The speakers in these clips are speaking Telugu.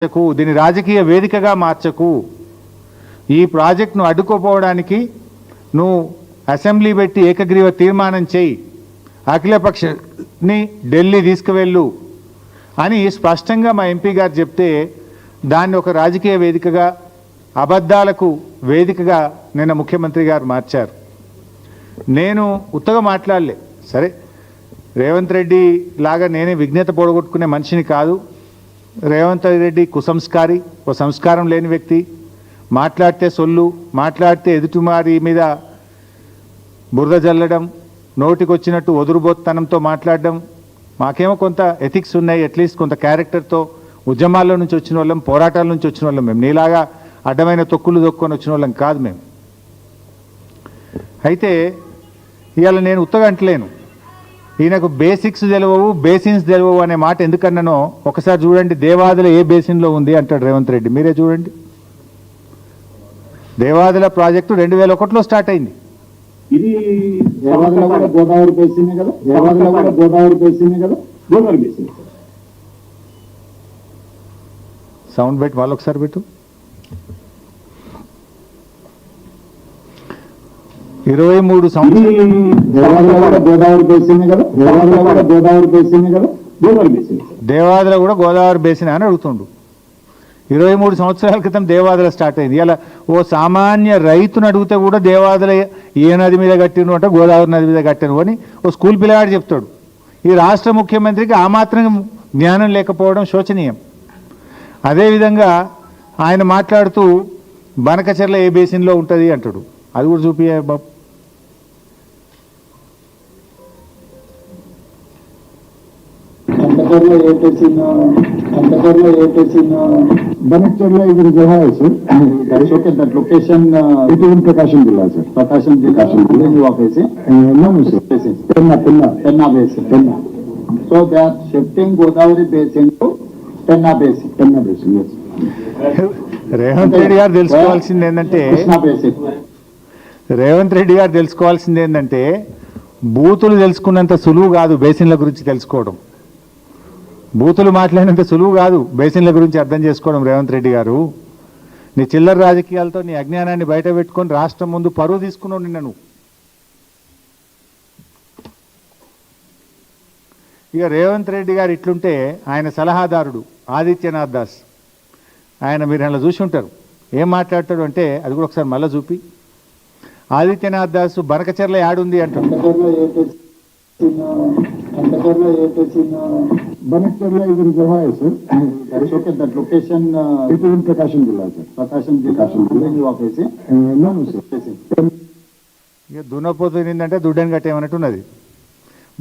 దీని రాజకీయ వేదికగా మార్చకు. ఈ ప్రాజెక్టును అడ్డుకోపోవడానికి నువ్వు అసెంబ్లీ పెట్టి ఏకగ్రీవ తీర్మానం చేయి, అఖిలపక్షని ఢిల్లీ తీసుకువెళ్ళు అని స్పష్టంగా మా ఎంపీ గారు చెప్తే దాన్ని ఒక రాజకీయ వేదికగా, అబద్ధాలకు వేదికగా నిన్న ముఖ్యమంత్రి గారు మార్చారు. నేను ఉత్తగా మాట్లాడలే. సరే, రేవంత్ రెడ్డి లాగా నేనే విజ్ఞత పొడగొట్టుకునే మనిషిని కాదు. రేవంత్ రెడ్డి కుసంస్కారి, ఓ సంస్కారం లేని వ్యక్తి. మాట్లాడితే సొల్లు, మాట్లాడితే ఎదుటిమారి మీద బురద జల్లడం, నోటికొచ్చినట్టు ఒదురుబోత్తనంతో మాట్లాడడం. మాకేమో కొంత ఎథిక్స్ ఉన్నాయి, అట్లీస్ట్ కొంత క్యారెక్టర్తో ఉద్యమాల్లో నుంచి వచ్చిన వాళ్ళం, పోరాటాల నుంచి వచ్చిన వాళ్ళం. మేము నీలాగా అడ్డమైన తొక్కులు దొక్కుని వచ్చిన వాళ్ళం కాదు మేము. అయితే ఇవాళ నేను ఉత్తగా అంటలేను, ఈయనకు బేసిక్స్ తెలియవు, బేసిన్స్ తెలియవు అనే మాట ఎందుకన్నానో ఒకసారి చూడండి. దేవాదుల ఏ బేసిన్లో ఉంది అంటాడు రేవంత్ రెడ్డి. మీరే చూడండి. దేవాదుల ప్రాజెక్టు 2001లో స్టార్ట్ అయింది. ఇది దేవాదుల కూడా గోదావరి బేసిన్ కదా, దేవాదుల కూడా గోదావరి బేసిన్ కదా, గోదావరి బేసిన్. సౌండ్ పెట్టి వాళ్ళు ఒకసారి పెట్టు. 23 సంవత్సరాలు దేవాదుల కూడా గోదావరి బేసిన్ కదా, దేవాదుల కూడా గోదావరి బేసిన్ కదా, గోదావరి బేసిన్. దేవాదుల కూడా గోదావరి బేసిన్ అని అడుగుతుండు. 23 సంవత్సరాల క్రితం దేవాదుల స్టార్ట్ అయింది. ఇలా ఓ సామాన్య రైతును అడిగితే కూడా దేవాదుల ఏ నది మీద కట్టిను అంటే గోదావరి నది మీద కట్టాను అని ఓ స్కూల్ పిల్లగాడు చెప్తాడు. ఈ రాష్ట్ర ముఖ్యమంత్రికి ఆ మాత్రం జ్ఞానం లేకపోవడం శోచనీయం. అదేవిధంగా ఆయన మాట్లాడుతూ బనకచెర్ల ఏ బేసిన్లో ఉంటుంది అంటాడు. అది కూడా చూపియే బాబు. अंतकरला ये पेसिन, अंतकरला ये पेसिन, बनकचरला इधर जो है sir, that's okay. That location it is in Prakasam जिला सर, प्रकाशम जिला you are facing no sir, facing penna basin. So they are shifting Godavari basin to penna basin. Yes. Revanth Reddy గారు తెలుసుకోవాల్సింది ఏంటంటే, కృష్ణా basin. రేవంత్ రెడ్డి గారు తెలుసుకోవాల్సింది ఏంటంటే, బూతులు తెలుసుకున్నంత సులువు కాదు బేసిన్ల గురించి తెలుసుకోవడం. బూతులు మాట్లాడినంత సులువు కాదు బేసిన్ల గురించి అర్థం చేసుకోవడం. రేవంత్ రెడ్డి గారు, నీ చిల్లర రాజకీయాలతో నీ అజ్ఞానాన్ని బయట పెట్టుకొని రాష్ట్రం ముందు పరువు తీసుకున్నావు నిన్న నువ్వు. ఇక రేవంత్ రెడ్డి గారు ఇట్లుంటే ఆయన సలహాదారుడు ఆదిత్యనాథ్ దాస్, ఆయన మీరు అలా చూసి ఉంటారు. ఏం మాట్లాడతాడు అంటే అది కూడా ఒకసారి మళ్ళీ చూపి. ఆదిత్యనాథ్ దాస్ బనకచెర్ల యాడుంది అంటాడు. अंतकरला ये पेसिन, बनकचरला इधर जो है sir, that's okay. That location it is in Prakasam जिला सर, प्रकाशम जिला you are facing no sir, facing. ఇక దున్నపోతుందంటే దుడ్డని కట్టేమన్నట్టున్నది.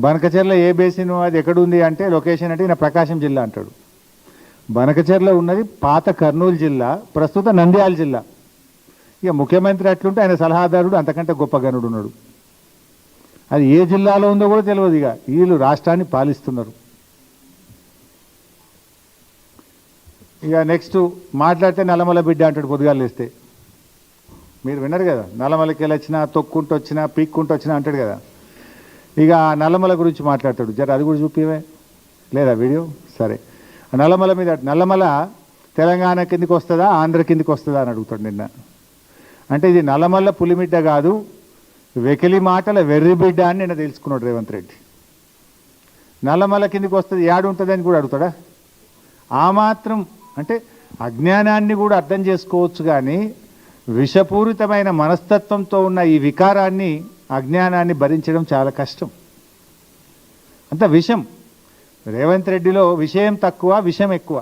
బనకచెర్ల ఏ బేసిన్ అది ఎక్కడుంది అంటే లొకేషన్ అంటే ఈయన ప్రకాశం జిల్లా అంటాడు. బనకచెర్ల ఉన్నది పాత కర్నూలు జిల్లా, ప్రస్తుత నంద్యాల జిల్లా. ఇక ముఖ్యమంత్రి అట్లుంటే ఆయన సలహాదారుడు అంతకంటే గొప్ప గనుడు ఉన్నాడు. అది ఏ జిల్లాలో ఉందో కూడా తెలియదు. ఇక వీళ్ళు రాష్ట్రాన్ని పాలిస్తున్నారు. ఇక నెక్స్ట్ మాట్లాడితే నల్లమల బిడ్డ అంటాడు పొద్దుగాలు లేస్తే. మీరు విన్నారు కదా, నల్లమలకి వెళ్ళొచ్చినా తొక్కుంటూ వచ్చినా పీక్కుంటూ వచ్చినా అంటాడు కదా. ఇక నల్లమల గురించి మాట్లాడతాడు. జర అది కూడా చూపివే లేదా వీడియో. సరే, నల్లమల మీద, నల్లమల తెలంగాణ కిందికి వస్తుందా ఆంధ్ర కిందికి వస్తుందా అని అడుగుతాడు నిన్న. అంటే ఇది నల్లమల్ల పులిమిడ్డ కాదు, వెకిలి మాటల వెర్రి బిడ్డ అని నిన్న తెలుసుకున్నాడు రేవంత్ రెడ్డి. నల్లమల్ల కిందికి వస్తుంది యాడుంటుంది అని కూడా అడుగుతాడా? ఆ మాత్రం అంటే అజ్ఞానాన్ని కూడా అర్థం చేసుకోవచ్చు, కానీ విషపూరితమైన మనస్తత్వంతో ఉన్న ఈ వికారాన్ని, అజ్ఞానాన్ని భరించడం చాలా కష్టం. అంత విషం. రేవంత్ రెడ్డిలో విషయం తక్కువ, విషం ఎక్కువ.